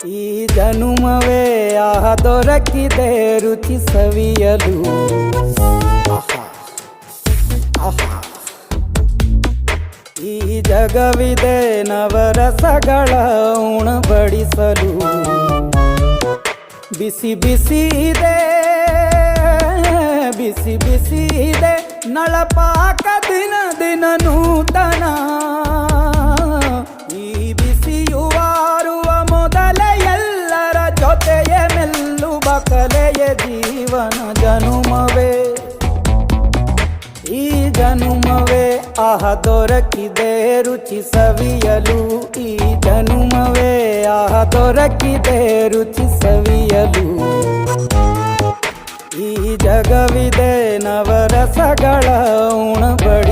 ಈ ಜನುಮವೇ ಆಹ ದೊರಕಿದೆ ರುಚಿ ಸವಿಯಲು. ಆಹಾ ಆಹಾ. ಈ ಜಗವಿದೆ ನವರಸಗಳ ಉಣಬಡಿಸಲು. ಬಿಸಿ ಬಿಸಿ ಇದೆ, ಬಿಸಿ ಬಿಸಿ ಇದೆ ನಳಪಾಕ ದಿನ ದಿನ ನೂತನ. ಈ ಬಿಸಿಯುವಾರುವ ಮೊದಲೇ ಎಲ್ಲರ ಜೊತೆಯ ಮೆಲ್ಲುವ ಕಲೆಯ ಜೀವನ ಜನುಮವೇ. ಈ ಜನುಮವೇ ಆಹ ದೊರಕಿದೆ ರುಚಿ ಸವಿಯಲು. ಈ ಜನುಮವೇ ಆಹ ದೊರಕಿದೆ ರುಚಿ ಸವಿಯಲು. ಈ ಜಗವಿದೆ ನವರಸಗಳ ಉಣಬಡಿ